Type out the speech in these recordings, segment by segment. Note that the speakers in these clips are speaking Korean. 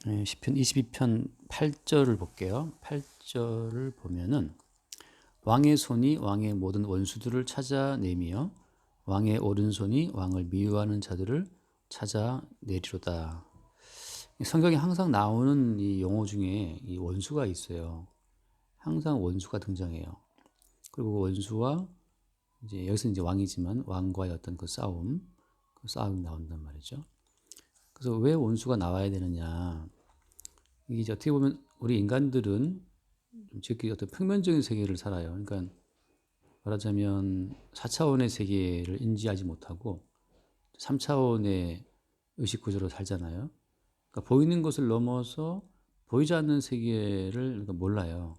시편 22편 8절을 볼게요. 8절을 보면은 왕의 손이 왕의 모든 원수들을 찾아내며 왕의 오른손이 왕을 미워하는 자들을 찾아내리로다. 성경에 항상 나오는 이 용어 중에 이 원수가 있어요. 항상 원수가 등장해요. 그리고 그 원수와 이제 여기서 이제 왕이지만 왕과의 어떤 그 싸움이 나온단 말이죠. 그래서 왜 원수가 나와야 되느냐? 이게 이제 어떻게 보면 우리 인간들은 즉히 어떤 평면적인 세계를 살아요. 그러니까 말하자면 4차원의 세계를 인지하지 못하고 3차원의 의식 구조로 살잖아요. 그러니까 보이는 것을 넘어서 보이지 않는 세계를 그러니까 몰라요.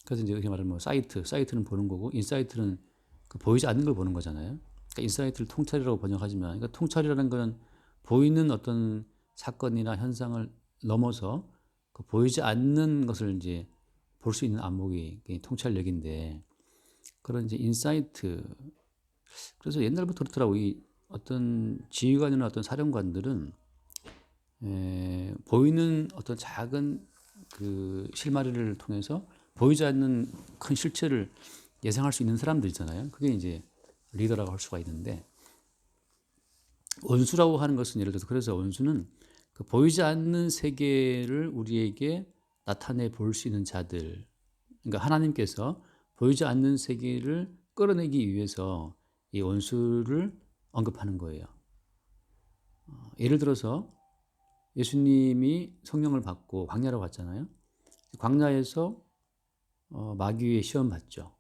그래서 이제 이렇게 말하면 뭐 사이트는 보는 거고 인사이트는 그 보이지 않는 걸 보는 거잖아요. 그러니까 인사이트를 통찰이라고 번역하지만, 그러니까 통찰이라는 거는 보이는 어떤 사건이나 현상을 넘어서 그 보이지 않는 것을 이제 볼 수 있는 안목이 통찰력인데, 그런 이제 인사이트. 그래서 옛날부터 그렇더라고. 이 어떤 지휘관이나 어떤 사령관들은 보이는 어떤 작은 그 실마리를 통해서 보이지 않는 큰 실체를 예상할 수 있는 사람들 있잖아요. 그게 이제 리더라고 할 수가 있는데, 원수라고 하는 것은 예를 들어서, 그래서 원수는 그 보이지 않는 세계를 우리에게 나타내 볼 수 있는 자들. 그러니까 하나님께서 보이지 않는 세계를 끌어내기 위해서 이 원수를 언급하는 거예요. 예를 들어서 예수님이 성령을 받고 광야로 갔잖아요. 광야에서 마귀의 시험 받죠.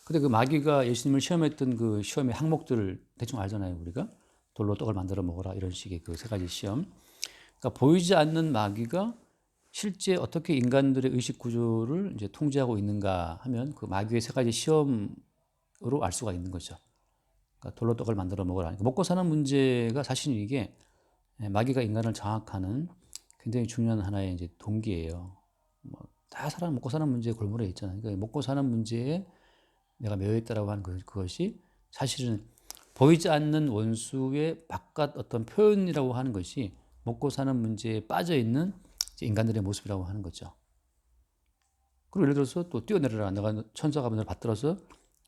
근데 그 마귀가 예수님을 시험했던 그 시험의 항목들을 대충 알잖아요, 우리가. 돌로 떡을 만들어 먹어라, 이런 식의 그 세 가지 시험. 그러니까 보이지 않는 마귀가 실제 어떻게 인간들의 의식 구조를 이제 통제하고 있는가 하면 그 마귀의 세 가지 시험으로 알 수가 있는 거죠. 그러니까 돌로 떡을 만들어 먹어라. 그러니까 먹고 사는 문제가 사실 이게 마귀가 인간을 장악하는 굉장히 중요한 하나의 이제 동기예요. 다 사람 먹고 사는 문제에 골몰해 있잖아요. 그러니까 먹고 사는 문제에 내가 매여 있다라고 하는 그것이 사실은 보이지 않는 원수의 바깥 어떤 표현이라고 하는 것이 먹고 사는 문제에 빠져 있는 인간들의 모습이라고 하는 거죠. 그리고 예를 들어서 또 뛰어내려라. 내가 천사가 너를 받들어서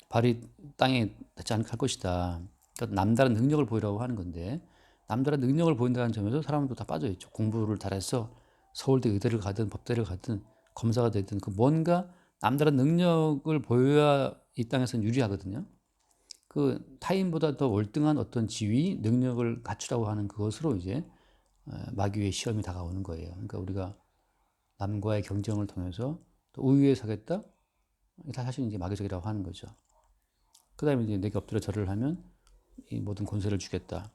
발이 땅에 닿지 않게 할 것이다. 그러니까 남다른 능력을 보이라고 하는 건데, 남다른 능력을 보인다는 점에서 사람도 다 빠져 있죠. 공부를 잘해서 서울대 의대를 가든 법대를 가든 검사가 되든 그 뭔가 남다른 능력을 보여야 이 땅에서는 유리하거든요. 그 타인보다 더 월등한 어떤 지위, 능력을 갖추라고 하는 그것으로 이제 마귀의 시험이 다가오는 거예요. 그러니까 우리가 남과의 경쟁을 통해서 또 우위에 서겠다? 다 사실 이제 마귀적이라고 하는 거죠. 그 다음에 이제 내게 엎드려 절을 하면 이 모든 권세를 주겠다.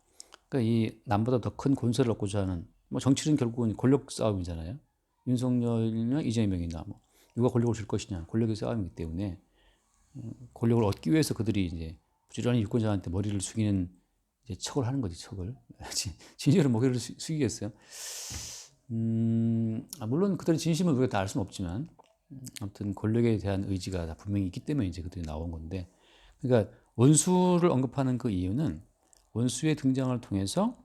그러니까 이 남보다 더 큰 권세를 얻고자 하는, 뭐 정치는 결국은 권력 싸움이잖아요. 윤석열이나 이재명이나 뭐 누가 권력을 줄 것이냐, 권력의 싸움이기 때문에 권력을 얻기 위해서 그들이 이제 부지런히 유권자한테 머리를 숙이는 이제 척을 하는 거지, 척을. 진실로 머리를 숙이겠어요? 물론 그들의 진심을 우리가 다 알 수는 없지만, 아무튼 권력에 대한 의지가 다 분명히 있기 때문에 이제 그들이 나온 건데, 그러니까 원수를 언급하는 그 이유는 원수의 등장을 통해서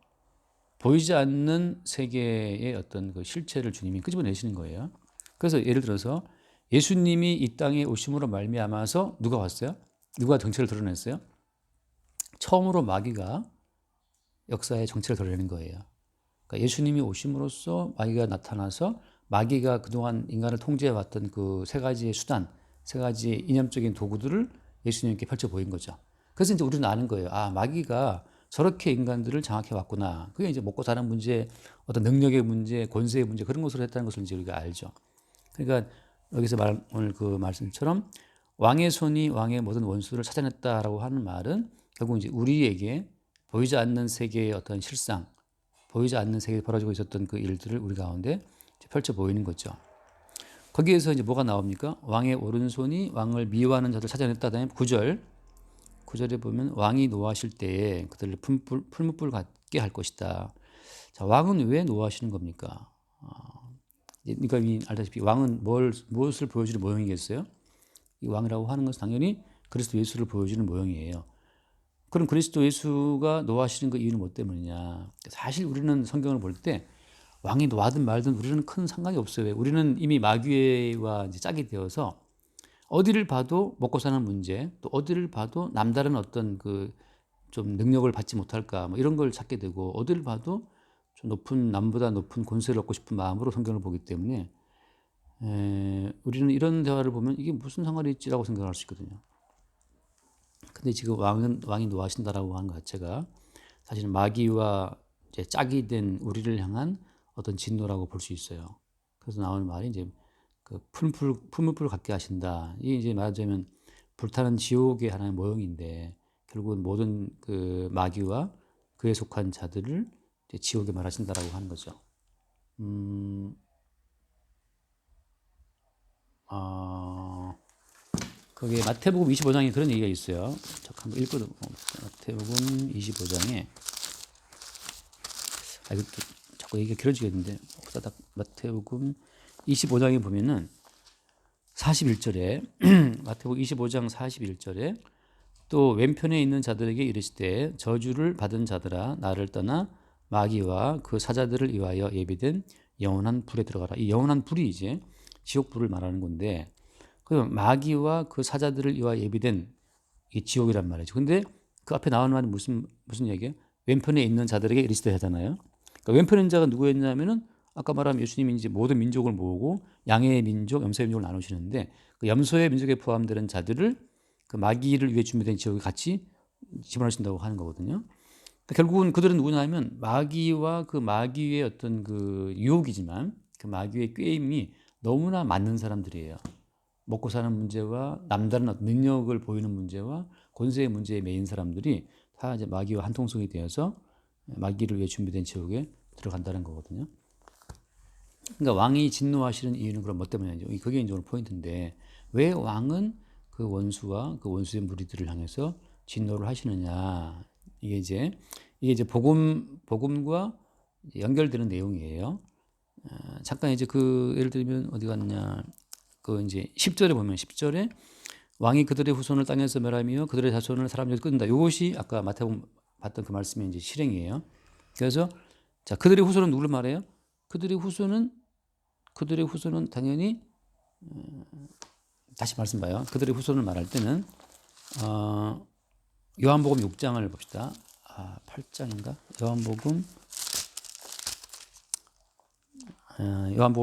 보이지 않는 세계의 어떤 그 실체를 주님이 끄집어내시는 거예요. 그래서 예를 들어서 예수님이 이 땅에 오심으로 말미암아서 누가 왔어요? 누가 정체를 드러냈어요? 처음으로 마귀가 역사의 정체를 드러내는 거예요. 그러니까 예수님이 오심으로써 마귀가 나타나서 마귀가 그동안 인간을 통제해왔던 그 세 가지의 수단, 세 가지의 이념적인 도구들을 예수님께 펼쳐 보인 거죠. 그래서 이제 우리는 아는 거예요. 아, 마귀가 저렇게 인간들을 장악해 왔구나. 그게 이제 먹고 사는 문제, 어떤 능력의 문제, 권세의 문제, 그런 것으로 했다는 것을 이제 우리가 알죠. 그러니까 여기서 오늘 그 말씀처럼 왕의 손이 왕의 모든 원수를 찾아냈다라고 하는 말은 결국 이제 우리에게 보이지 않는 세계의 어떤 실상, 보이지 않는 세계에 벌어지고 있었던 그 일들을 우리 가운데 펼쳐 보이는 거죠. 거기에서 이제 뭐가 나옵니까? 왕의 오른손이 왕을 미워하는 자들 찾아냈다. 다음에 9절에 보면 왕이 노하실 때에 그들을 풀무불 같게 할 것이다. 자, 왕은 왜 노하시는 겁니까? 그러니까 알다시피 왕은 무엇을 보여주는 모형이겠어요? 이 왕이라고 하는 것은 당연히 그리스도 예수를 보여주는 모형이에요. 그럼 그리스도 예수가 노하시는 그 이유는 뭐 때문이냐? 사실 우리는 성경을 볼 때 왕이 와든 말든 우리는 큰 상관이 없어요. 우리는 이미 마귀와 이제 짝이 되어서 어디를 봐도 먹고 사는 문제, 또 어디를 봐도 남다른 어떤 그 좀 능력을 받지 못할까 뭐 이런 걸 찾게 되고, 어디를 봐도 좀 높은 남보다 높은 권세를 얻고 싶은 마음으로 성경을 보기 때문에 우리는 이런 대화를 보면 이게 무슨 상관이 있지라고 생각할 수 있거든요. 근데 지금 왕이 노하신다라고 하는 것 자체가 사실은 마귀와 이제 짝이 된 우리를 향한 어떤 진노라고 볼 수 있어요. 그래서 나오는 말이 이제 그 풀무불 갖게 하신다. 이게 이제 말하자면 불타는 지옥의 하나의 모형인데, 결국은 모든 그 마귀와 그에 속한 자들을 이제 지옥에 말하신다라고 하는 거죠. 거기에 마태복음 25장에 그런 얘기가 있어요. 잠깐 한번 읽거든. 마태복음 25장에 이것도 자꾸 얘기가 길어지겠는데, 마태복음 25장에 보면은 41절에 마태복음 25장 41절에 또 왼편에 있는 자들에게 이르시되 저주를 받은 자들아 나를 떠나 마귀와 그 사자들을 위하여 예비된 영원한 불에 들어가라. 이 영원한 불이 이제 지옥불을 말하는 건데, 그 마귀와 그 사자들을 위하여 예비된 이 지옥이란 말이죠. 근데 그 앞에 나오는 말은 무슨 얘기예요? 왼편에 있는 자들에게 이르시되 하잖아요. 그러니까 왼편에 있는 자가 누구였냐면은 아까 말한 예수님이 이제 모든 민족을 모으고 양의 민족, 염소의 민족을 나누시는데, 그 염소의 민족에 포함되는 자들을 그 마귀를 위해 준비된 지옥에 같이 집어넣으신다고 하는 거거든요. 그러니까 결국은 그들은 누구냐면 마귀와 그 마귀의 어떤 그 유혹이지만 그 마귀의 꾀임이 너무나 맞는 사람들이에요. 먹고 사는 문제와 남다른 어떤 능력을 보이는 문제와 권세의 문제에 매인 사람들이 다 이제 마귀와 한통속이 되어서 마귀를 위해 준비된 지옥에 들어간다는 거거든요. 그러니까 왕이 진노하시는 이유는 그럼 뭐 때문이죠? 그게 이제 오늘 포인트인데, 왜 왕은 그 원수와 그 원수의 무리들을 향해서 진노를 하시느냐? 이게 이제 복음과 연결되는 내용이에요. 잠깐 이제 그 예를 들면 어디 갔냐? 그 이제 10절에 보면 10절에 왕이 그들의 후손을 땅에서 멸하며 그들의 자손을 사람 중에서 끊는다. 이것이 아까 마태복음 봤던 그 말씀이 이제 실행이에요. 그래서 자, 그들의 후손은 누구를 말해요? 그들의 후손은 당연히 다시 말씀 봐요. 그들의 후손을 말할 때는 요한복음 6장을 봅시다. 8장인가? 요한복음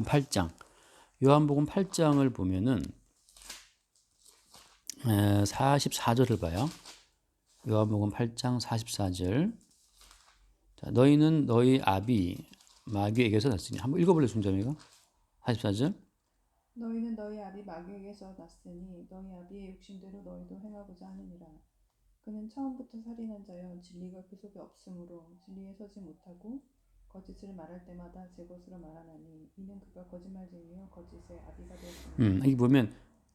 8장. 요한복음 8장을 보면은 44절을 봐요. 요한복음 8장 44절. 자, 너희는 너희 아비 마귀에게서 났으니, 한번 읽어볼래 순자매가? 44절. 너희는 너희 아비 마귀에게서 났으니 너희 아비의 욕심대로 너희도 행하고자 하느니라. 그는 처음부터 살인한 자여 진리가 그 속에 없으므로 진리에 서지 못하고 거짓을 말할 때마다 제 것으로 말하나니 이는 그가 거짓말쟁이요 거짓의 아비가 되었습니다. 여기 보면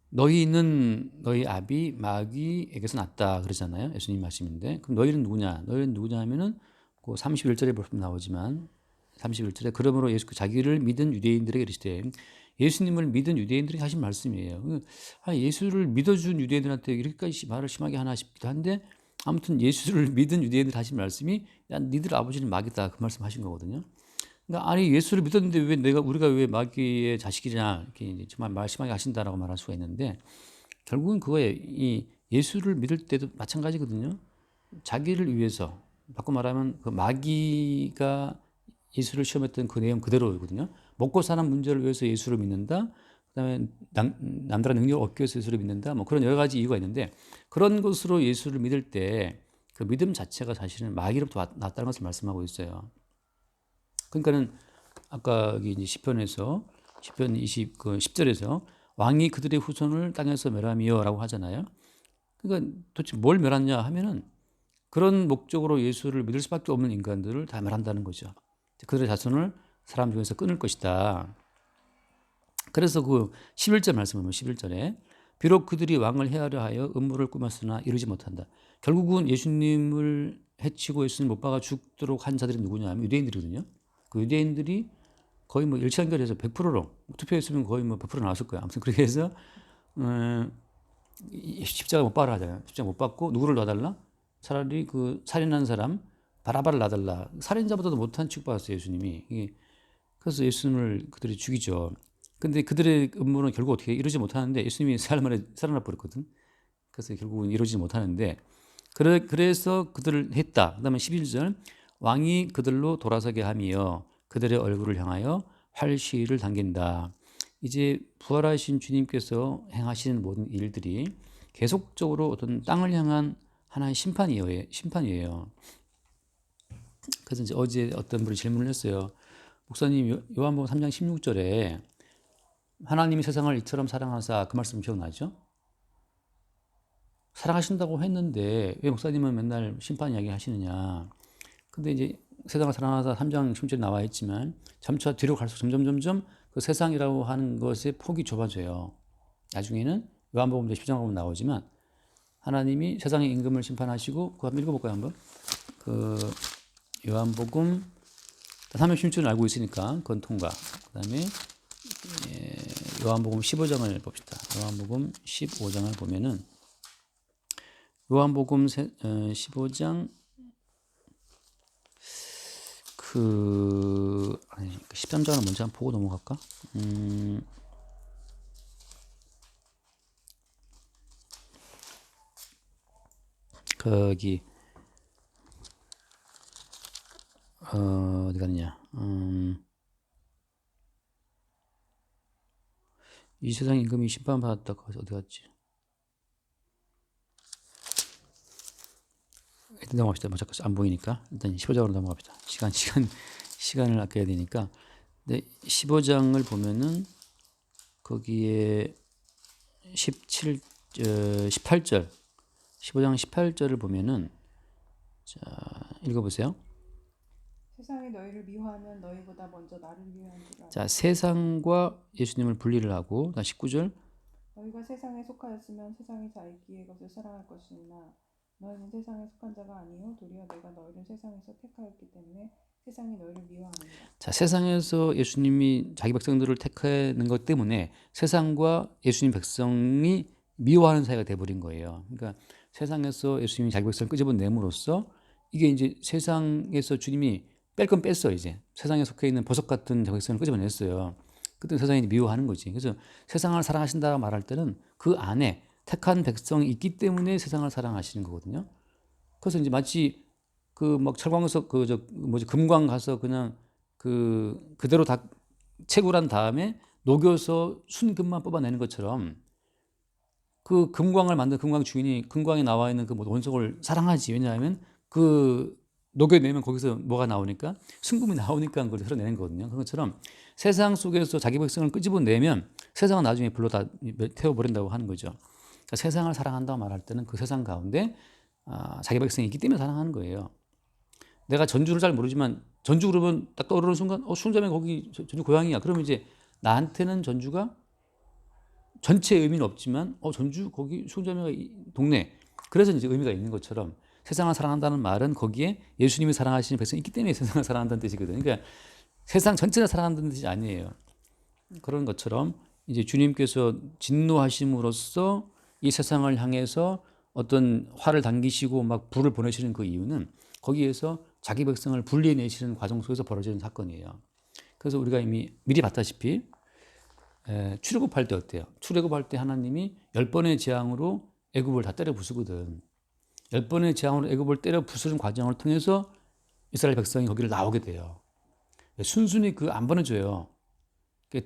너희는 너희 아비 마귀에게서 났다 그러잖아요. 예수님 말씀인데, 그럼 너희는 누구냐? 너희는 누구냐 하면은 그 31절에 보면 나오지만 31절에 그러므로 예수 자기를 믿은 유대인들에게 이르시되, 예수님을 믿은 유대인들에게 하신 말씀이에요. 예수를 믿어준 유대인들한테 이렇게까지 말을 심하게 하나 싶기도 한데, 아무튼 예수를 믿은 유대인들 하신 말씀이 야 니들 아버지는 마귀다, 그 말씀하신 거거든요. 그러니까 아니 예수를 믿었는데 왜 우리가 왜 마귀의 자식이냐 이렇게 정말 말 심하게 하신다라고 말할 수가 있는데, 결국은 그거에 이 예수를 믿을 때도 마찬가지거든요. 자기를 위해서, 바꿔 말하면 그 마귀가 예수를 시험했던 그 내용 그대로거든요. 먹고 사는 문제를 위해서 예수를 믿는다. 그다음에 남다른 능력을 얻기 위해서 예수를 믿는다. 뭐 그런 여러 가지 이유가 있는데, 그런 것으로 예수를 믿을 때 그 믿음 자체가 사실은 마귀로부터 났다는 것을 말씀하고 있어요. 그러니까는 아까 여기 이제 시편 10절에서 왕이 그들의 후손을 땅에서 멸하며라고 하잖아요. 그러니까 도대체 뭘 멸하냐 하면은 그런 목적으로 예수를 믿을 수밖에 없는 인간들을 다 멸한다는 거죠. 그들의 자손을 사람 중에서 끊을 것이다. 그래서 그 11절 말씀을 보면 11절에 비록 그들이 왕을 해하려 하여 음모를 꾸몄으나 이루지 못한다. 결국은 예수님을 해치고 예수님 못 박아 죽도록 한 자들이 누구냐 하면 유대인들이거든요. 그 유대인들이 거의 뭐 일치단결해서 100%로 투표했으면 거의 뭐 100% 나왔을 거예요. 아무튼 그렇게 해서 십자가 못 박으라 하잖아요. 십자가 못 박고 누구를 놔달라? 차라리 그 살인한 사람 바라바를 놔달라. 살인자보다도 못한 취급받았어요, 예수님이. 그래서 예수님을 그들이 죽이죠. 근데 그들의 음모는 결국 어떻게 이루지 못하는데 예수님이 사흘 만에 살아나 버렸거든. 그래서 결국은 이루지 못하는데 그래서 그들을 했다. 그다음에 11절 왕이 그들로 돌아서게 하며 그들의 얼굴을 향하여 활시위를 당긴다. 이제 부활하신 주님께서 행하시는 모든 일들이 계속적으로 어떤 땅을 향한 하나의 심판이에요. 그래서 이제 어제 어떤 분이 질문을 했어요. 목사님 요한복음 3장 16절에 하나님이 세상을 이처럼 사랑하사 그 말씀 기억나죠? 사랑하신다고 했는데 왜 목사님은 맨날 심판 이야기 하시느냐. 근데 이제 세상을 사랑하사 3장 16절에 나와 있지만 점차 뒤로 갈수록 점점 그 세상이라고 하는 것의 폭이 좁아져요. 나중에는 요한복음 10장 보면 나오지만 하나님이 세상의 임금을 심판하시고 그거 한번 읽어볼까요 한번? 그 요한복음 3장 16절을 알고 있으니까 그건 통과. 그 다음에 요한복음 15장을 봅시다. 요한복음 15장을 보면은 요한복음 15장 13장을 먼저 한번 보고 넘어갈까? 거기 어디 갔냐? 이 세상 임금이 심판받았다. 거기서 어디 갔지? 일단 넘어갑시다. 뭐 자꾸 안 보이니까 일단 15장으로 넘어갑시다. 시간을 아껴야 되니까. 근데 15장을 보면은 거기에 18절 15장 18절을 보면은 자 읽어보세요. 세상이 너희를 미워하면 너희보다 먼저 나를 미워한 줄 알아. 자 세상과 예수님을 분리를 하고 19절 너희가 세상에 속하였으면 세상이 자기의 것을 사랑할 것이나 너희는 세상에 속한 자가 아니요 도리어 내가 너희를 세상에서 택하였기 때문에 세상이 너희를 미워합니다. 자 세상에서 예수님이 자기 백성들을 택하는 것 때문에 세상과 예수님 백성이 미워하는 사이가 돼버린 거예요. 그러니까 세상에서 예수님이 자기 백성을 끄집어냄으로써 이게 이제 세상에서 주님이 뺄 건 뺐어. 이제 세상에 속해 있는 보석 같은 자기 백성을 끄집어냈어요. 그때 세상이 미워하는 거지. 그래서 세상을 사랑하신다 말할 때는 그 안에 택한 백성이 있기 때문에 세상을 사랑하시는 거거든요. 그래서 이제 마치 그 막 철광석 금광 가서 그냥 그대로 다 채굴한 다음에 녹여서 순금만 뽑아내는 것처럼 그 금광을 만든 금광 주인이 금광에 나와 있는 그 원석을 사랑하지. 왜냐하면 그 녹여내면 거기서 뭐가 나오니까 순금이 나오니까 그걸 흘러내는 거거든요. 그런 것처럼 세상 속에서 자기 백성을 끄집어내면 세상은 나중에 불로 다 태워버린다고 하는 거죠. 그러니까 세상을 사랑한다고 말할 때는 그 세상 가운데 자기 백성이 있기 때문에 사랑하는 거예요. 내가 전주를 잘 모르지만 전주 그러면 딱 떠오르는 순간 순자매 거기 전주 고향이야. 그러면 이제 나한테는 전주가 전체 의미는 없지만 전주 거기 순자매가 동네. 그래서 이제 의미가 있는 것처럼 세상을 사랑한다는 말은 거기에 예수님이 사랑하시는 백성이 있기 때문에 세상을 사랑한다는 뜻이거든요. 그러니까 세상 전체를 사랑한다는 뜻이 아니에요. 그런 것처럼 이제 주님께서 진노하심으로써 이 세상을 향해서 어떤 화를 당기시고 막 불을 보내시는 그 이유는 거기에서 자기 백성을 분리해내시는 과정 속에서 벌어지는 사건이에요. 그래서 우리가 이미 미리 봤다시피 출애굽할 때 어때요? 출애굽할 때 하나님이 10번의 재앙으로 애굽을 다 때려 부수거든. 10번의 재앙으로 애굽을 때려 부수는 과정을 통해서 이스라엘 백성이 거기를 나오게 돼요. 순순히 안 보내줘요.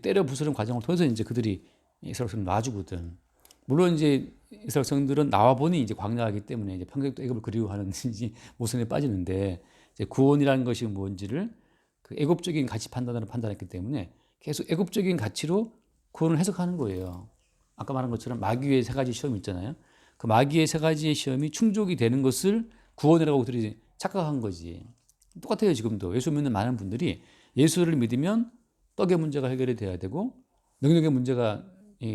때려 부수는 과정을 통해서 이제 그들이 이스라엘 백성을 놔주거든. 물론 이제 이스라엘 백성들은 나와 보니 이제 광야이기 때문에 이제 평생 또 애굽을 그리워하는 모순에 빠지는데 이제 구원이라는 것이 뭔지를 그 애굽적인 가치 판단으로 판단했기 때문에 계속 애굽적인 가치로 구원을 해석하는 거예요. 아까 말한 것처럼 마귀의 세 가지 시험이 있잖아요. 그 마귀의 세 가지의 시험이 충족이 되는 것을 구원이라고 그들이 착각한 거지. 똑같아요. 지금도 예수 믿는 많은 분들이 예수를 믿으면 떡의 문제가 해결이 돼야 되고 능력의 문제가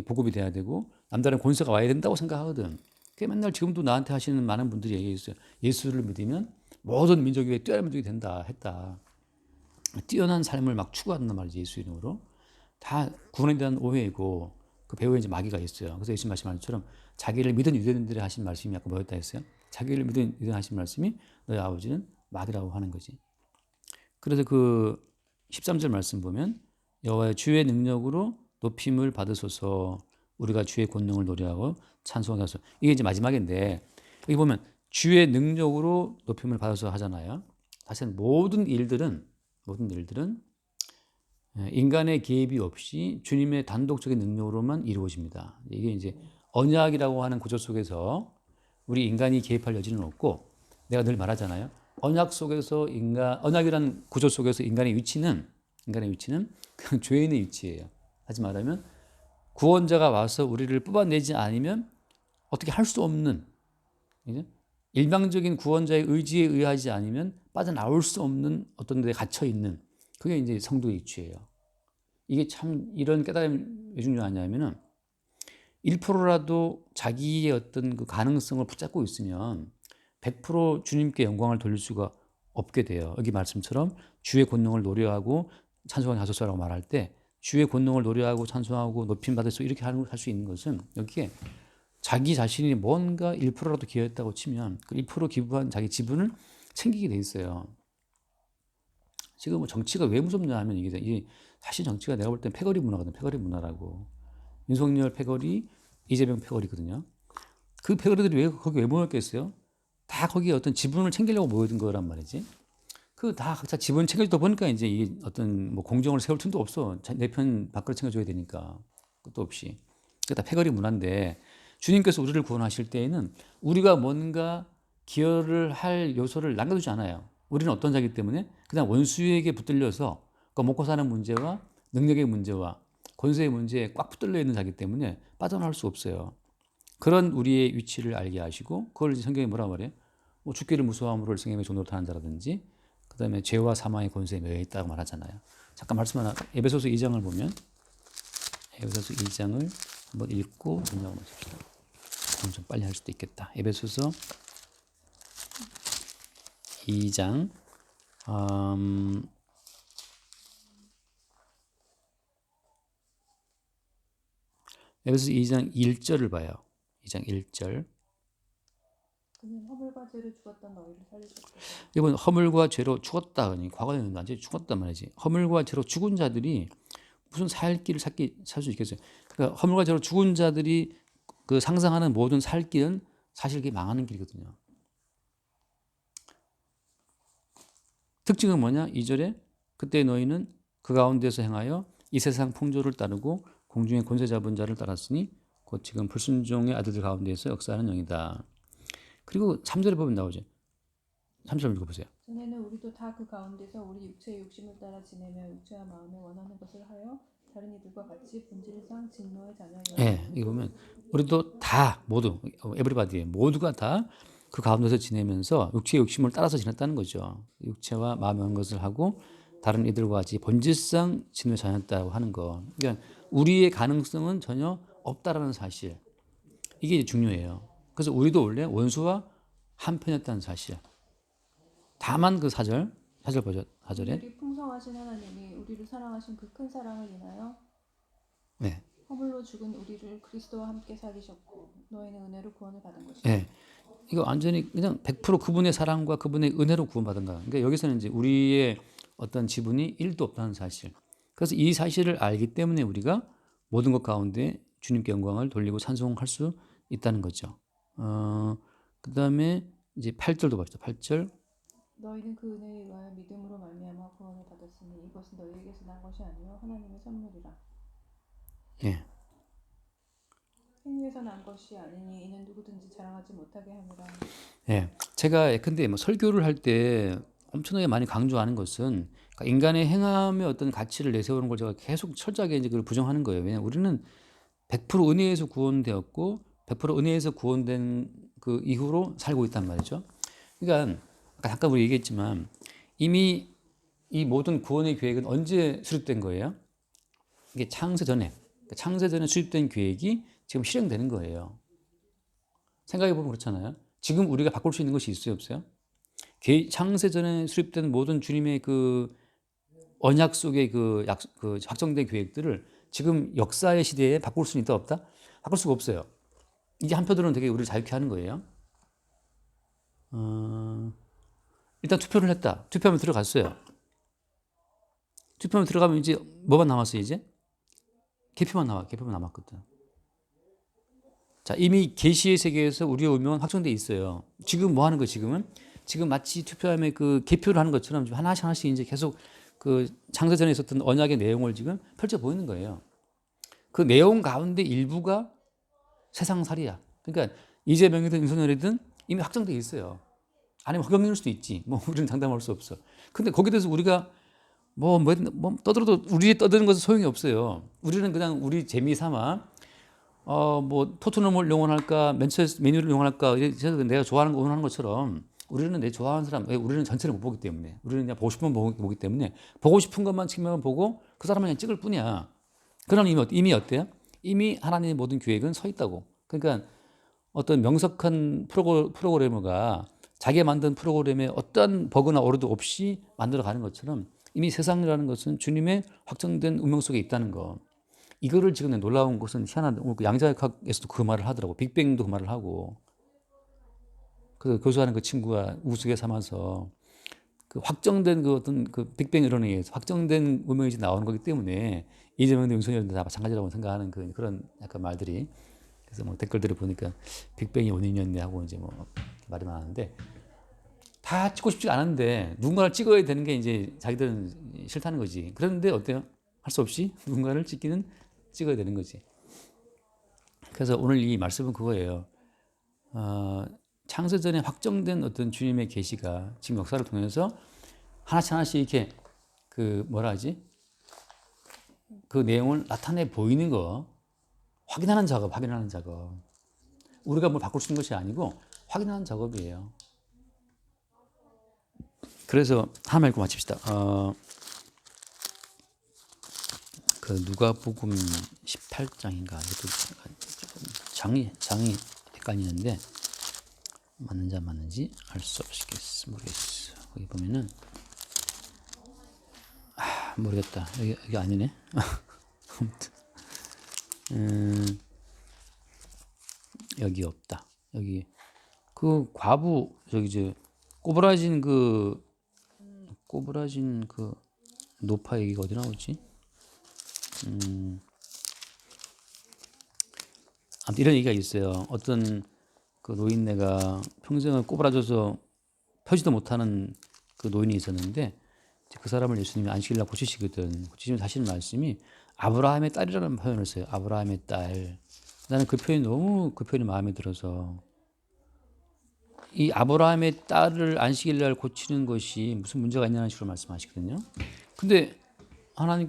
보급이 돼야 되고 남다른 권세가 와야 된다고 생각하거든. 그게 맨날 지금도 나한테 하시는 많은 분들이 얘기했어요. 예수를 믿으면 모든 민족 위에 뛰어난 민족이 된다 했다. 뛰어난 삶을 막 추구한단 말이지. 예수 이름으로. 다 구원에 대한 오해이고 그 배후에 이제 마귀가 있어요. 그래서 예수님 말씀하신 것처럼 자기를 믿은 유대인들이 하신 말씀이 아까 뭐였다 했어요? 자기를 믿은 유대인 하신 말씀이 너희 아버지는 마귀라고 하는 거지. 그래서 13절 말씀 보면 여호와의 주의 능력으로 높임을 받으소서 우리가 주의 권능을 노래하고 찬송하소서. 이게 이제 마지막인데 여기 보면 주의 능력으로 높임을 받으소서 하잖아요. 사실 모든 일들은 인간의 개입이 없이 주님의 단독적인 능력으로만 이루어집니다. 이게 이제 언약이라고 하는 구조 속에서 우리 인간이 개입할 여지는 없고, 내가 늘 말하잖아요. 언약이라는 구조 속에서 인간의 위치는 그냥 죄인의 위치예요. 다시 말하면 구원자가 와서 우리를 뽑아내지 않으면 어떻게 할 수 없는, 그죠? 일방적인 구원자의 의지에 의하지 않으면 빠져나올 수 없는 어떤 데 갇혀 있는, 그게 이제 성도의 위치예요. 이게 참 이런 깨달음이 왜 중요하냐면은 1%라도 자기의 어떤 그 가능성을 붙잡고 있으면 100% 주님께 영광을 돌릴 수가 없게 돼요. 여기 말씀처럼 주의 권능을 노래하고 찬송하게 하소서라고 말할 때 주의 권능을 노래하고 찬송하고 높임 받으소 이렇게 할 수 있는 것은 여기에 자기 자신이 뭔가 1%라도 기여했다고 치면 그 1% 기부한 자기 지분을 챙기게 돼 있어요. 지금 뭐 정치가 왜 무섭냐 하면 이게 사실 정치가 내가 볼 땐 패거리 문화거든. 패거리 문화라고. 윤석열 패거리, 이재명 패거리거든요. 그 패거리들이 거기 왜 모였겠어요? 다 거기에 어떤 지분을 챙기려고 모여든 거란 말이지. 그 다 각자 지분 챙겨주다 보니까 이제 이 어떤 뭐 공정을 세울 틈도 없어. 내 편 밖으로 챙겨줘야 되니까. 끝도 없이. 그게 다 패거리 문화인데 주님께서 우리를 구원하실 때에는 우리가 뭔가 기여를 할 요소를 남겨두지 않아요. 우리는 어떤 자이기 때문에 그냥 원수에게 붙들려서 그 먹고 사는 문제와 능력의 문제와 권세의 문제에 꽉 붙들려 있는 자이기 때문에 빠져나올 수 없어요. 그런 우리의 위치를 알게 하시고 그걸 성경에 뭐라 말해요? 뭐 죽기를 무서워함으로 생명의 종로로 타는 자라든지 그다음에 죄와 사망의 권세에 매여 있다고 말하잖아요. 잠깐 말씀 하나 에베소서 2장을 보면 에베소서 2장을 한번 읽고 분명을 마십시다. 그럼 좀 빨리 할 수도 있겠다. 에베소서 2장 에베소서 2장 1절을 봐요. 2장 1절. 그는 허물과 죄로 죽었던 너희를 살리셨고 이번 허물과 죄로 죽었다. 과거에는 완전히 죽었단 말이지. 허물과 죄로 죽은 자들이 무슨 살 길을 살 수 있겠어요. 그러니까 허물과 죄로 죽은 자들이 그 상상하는 모든 살 길은 사실 그게 망하는 길이거든요. 특징은 뭐냐? 2절에 그때 너희는 그 가운데서 행하여 이 세상 풍조를 따르고 공중의 권세 잡은 자를 따랐으니 곧 지금 불순종의 아들들 가운데서 역사하는 영이다. 그리고 3절에 보면 나오죠. 3절 읽어보세요. 전에는 우리도 다 그 가운데서 우리 육체의 욕심을 따라 지내며 육체와 마음에 원하는 것을 하여 다른 이들과 같이 본질상 진노의 자녀였으니 네, 이거 보면 우리도 다 모두 에브리바디 모두가 다 그 가운데서 지내면서 육체의 욕심을 따라서 지냈다는 거죠. 육체와 마음에 한 것을 하고 다른 이들과 같이 본질상 진노의 자녀였다고 하는 거. 그러니까 우리의 가능성은 전혀 없다라는 사실. 이게 중요해요. 그래서 우리도 원래 원수와 한편이었다는 사실. 다만 그 사절 보죠. 4절에. 우리 풍성하신 하나님이 우리를 사랑하신 그 큰 사랑을 인하여 네. 허물로 죽은 우리를 그리스도와 함께 살리셨고 너희는 은혜로 구원을 받은 것이다. 네. 이거 완전히 그냥 100% 그분의 사랑과 그분의 은혜로 구원받은 거야. 그러니까 여기서는 이제 우리의 어떤 지분이 1도 없다는 사실. 그래서 이 사실을 알기 때문에 우리가 모든 것 가운데 주님께 영광을 돌리고 찬송할 수 있다는 거죠. 그 다음에 이제 8절도 봅시다. 8절. 너희는 그 은혜에 의하여 믿음으로 말미암아 구원을 받았으니 이것은 너희에게서 난 것이 아니요 하나님의 선물이라. 예. 행위에서 난 것이 아니니 이는 누구든지 자랑하지 못하게 함이라. 예. 제가 근데 뭐 설교를 할 때 엄청나게 많이 강조하는 것은 그러니까 인간의 행함의 어떤 가치를 내세우는 걸 제가 계속 철저하게 이제 그걸 부정하는 거예요. 왜냐하면 우리는 100% 은혜에서 구원되었고 100% 은혜에서 구원된 그 이후로 살고 있단 말이죠. 그러니까 아까 우리 얘기했지만 이미 이 모든 구원의 계획은 언제 수립된 거예요? 이게 창세 전에 수립된 계획이 지금 실행되는 거예요. 생각해 보면 그렇잖아요. 지금 우리가 바꿀 수 있는 것이 있어요, 없어요? 창세 전에 수립된 모든 주님의 그 언약 속의 그 확정된 계획들을 지금 역사의 시대에 바꿀 수는 있다 없다? 바꿀 수가 없어요. 이제 한편으로는 되게 우리를 자유케 하는 거예요. 일단 투표를 했다. 투표하면 들어갔어요. 투표함에 들어가면 이제 뭐만 남았어요, 이제? 계표만 나와. 계표만 남았거든. 자, 이미 계시의 세계에서 우리의 운명은 확정돼 있어요. 지금 뭐 하는 거 지금은? 지금 마치 투표함에 그 계표를 하는 것처럼 하나씩 하나씩 이제 계속 그 창세전에 있었던 언약의 내용을 지금 펼쳐 보이는 거예요. 그 내용 가운데 일부가 세상살이야. 그러니까 이재명이든 윤석열이든 이미 확정돼 있어요. 아니면 허경영일 수도 있지. 뭐 우리는 장담할 수 없어. 근데 거기에 대해서 우리가 뭐 떠들어도 우리 떠드는 것은 소용이 없어요. 우리는 그냥 우리 재미 삼아 뭐 토트넘을 응원할까 맨체스터 맨유를 응원할까 이래서 내가 좋아하는 거 응원하는 것처럼 우리는 내 좋아하는 사람 우리는 전체를 못 보기 때문에 우리는 그냥 보고 싶은 건 보기 때문에 보고 싶은 것만 측면만 보고 그 사람을 그냥 찍을 뿐이야. 그럼 이미 어때요? 이미 하나님의 모든 계획은 서 있다고. 그러니까 어떤 명석한 프로그래머가 자기가 만든 프로그램에 어떤 버그나 오류도 없이 만들어 가는 것처럼 이미 세상이라는 것은 주님의 확정된 운명 속에 있다는 거. 이거를 지금 놀라운 것은 희한한데 오늘 그 양자역학에서도 그 말을 하더라고. 빅뱅도 그 말을 하고. 그 교수하는 그 친구가 우스개 삼아서 그 확정된 그 어떤 그 빅뱅 이론에 의해서 확정된 운명이 나오는 거기 때문에 이재명도 윤석열도 다 마찬가지라고 생각하는 그런 약간 말들이 그래서 뭐 댓글들을 보니까 빅뱅이 원인이었네 하고 이제 뭐 말이 많았는데 다 찍고 싶지 않은데 누군가를 찍어야 되는 게 이제 자기들은 싫다는 거지. 그런데 어때요? 할 수 없이 누군가를 찍어야 되는 거지. 그래서 오늘 이 말씀은 그거예요. 어, 창세전에 확정된 어떤 주님의 계시가 지금 역사를 통해서 하나씩 하나씩 이렇게 그 뭐라 하지? 그 내용을 나타내 보이는 거 확인하는 작업. 우리가 뭘 바꿀 수 있는 것이 아니고 확인하는 작업이에요. 그래서 하나 읽고 마칩시다. 그 누가복음 18장인가 이것도 조금 장이 헷갈리는데 맞는지 안 맞는지 알 수 모르겠어. 거기 보면은 모르겠다. 여기 아니네. 아무튼 여기 없다. 여기 그 과부 저기 이제 꼬부라진 그 노파 얘기가 어디 나오지? 아무튼 이런 얘기가 있어요. 어떤 그 노인네가 평생을 꼬부라져서 펴지도 못하는 그 노인이 있었는데 그 사람을 예수님이 안식일날 고치시거든. 고치시면 하시는 말씀이 아브라함의 딸이라는 표현을 써요. 아브라함의 딸. 나는 그 표현이 너무 그 표현이 마음에 들어서 이 아브라함의 딸을 안식일날 고치는 것이 무슨 문제가 있냐는 식으로 말씀하시거든요. 근데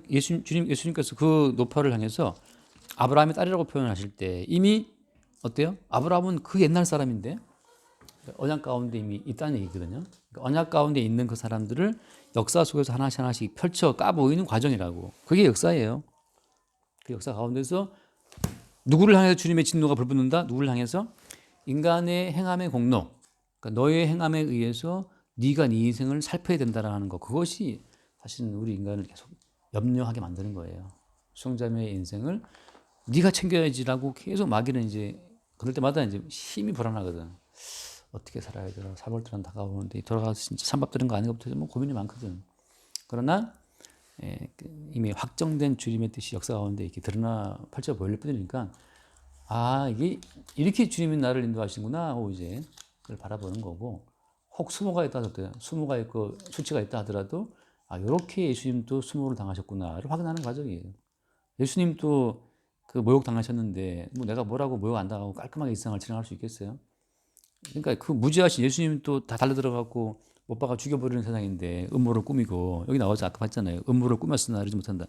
예수님께서 그 노파를 향해서 아브라함의 딸이라고 표현하실 때 이미 어때요? 아브라함은 그 옛날 사람인데 언약 가운데 이미 있다는 얘기거든요. 그러니까 언약 가운데 있는 그 사람들을 역사 속에서 하나씩 하나씩 펼쳐 까보이는 과정이라고. 그게 역사예요. 그 역사 가운데서 누구를 향해서 주님의 진노가 불붙는다? 누구를 향해서? 인간의 행함의 공로. 그러니까 너의 행함에 의해서 네가 네 인생을 살펴야 된다라는 거. 그것이 사실은 우리 인간을 계속 염려하게 만드는 거예요. 수용자의 인생을 네가 챙겨야지라고 계속 마귀는 이제 그럴 때마다 이제 힘이 불안하거든. 어떻게 살아야 되나 3월달은 다가오는데 돌아가서 진짜 삼밥 들은 거 아닌가부터 뭐 고민이 많거든. 그러나 이미 확정된 주님의 뜻이 역사 가운데 이렇게 드러나 펼쳐 보일 뿐이니까 이게 이렇게 주님이 나를 인도하시는구나 하고 이제 그걸 바라보는 거고 혹 수모가 있다 하더라도 수모가 있고 수치가 있다 하더라도 이렇게 예수님도 수모를 당하셨구나를 확인하는 과정이에요. 예수님도 그 모욕 당하셨는데 뭐 내가 뭐라고 모욕 안 당하고 깔끔하게 일상을 진행할 수 있겠어요? 그러니까 그 무지하신 예수님 또 다 달려들어갖고 못 박아 죽여버리는 세상인데 음모를 꾸미고 여기 나와서 아까 봤잖아요. 음모를 꾸몄으나 이러지 못한다.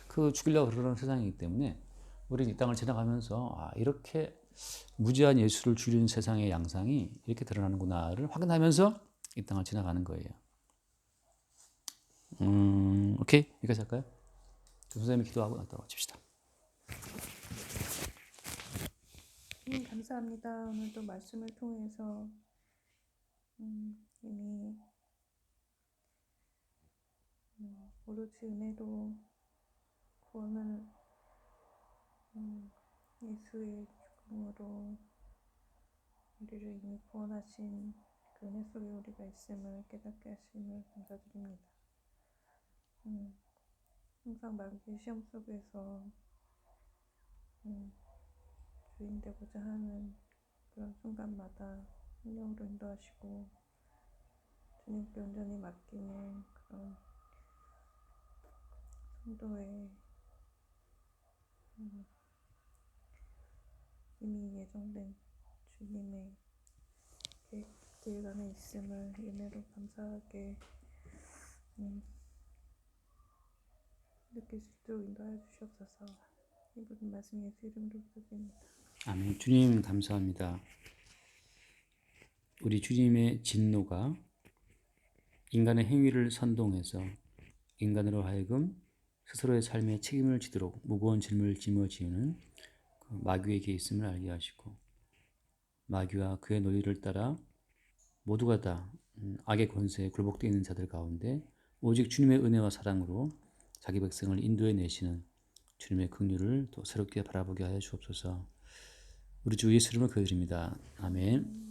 그 죽이려고 그러는 세상이기 때문에 우리는 이 땅을 지나가면서 이렇게 무지한 예수를 죽이는 세상의 양상이 이렇게 드러나는구나를 확인하면서 이 땅을 지나가는 거예요. 오케이 여기까지 할까요? 선생님이 기도하고 나갔다 와칩시다. 감사합니다. 오늘도 말씀을 통해서 이미 오로지 은혜로 구원을 예수의 죽음으로 우리를 이미 구원하신 그 은혜 속에 우리가 있음을 깨닫게 하심을 감사드립니다. 항상 마귀의 시험 속에서 주인 되고자 하는 그런 순간마다 성령으로 인도하시고 주님께 온전히 맡기는 그런 성도의 이미 예정된 주님의 계획 안에 있음을 은혜로 감사하게 느낄 수 있도록 인도하여 주시옵소서. 이 모든 말씀 예수 이름으로 부탁드립니다. 아멘. 주님 감사합니다. 우리 주님의 진노가 인간의 행위를 선동해서 인간으로 하여금 스스로의 삶에 책임을 지도록 무거운 짐을 짊어지는 그 마귀에게 있음을 알게 하시고 마귀와 그의 논리를 따라 모두가 다 악의 권세에 굴복되어 있는 자들 가운데 오직 주님의 은혜와 사랑으로 자기 백성을 인도해 내시는 주님의 긍휼을 또 새롭게 바라보게 하여 주옵소서. 우리 주 예수 이름으로 기도드립니다. 아멘.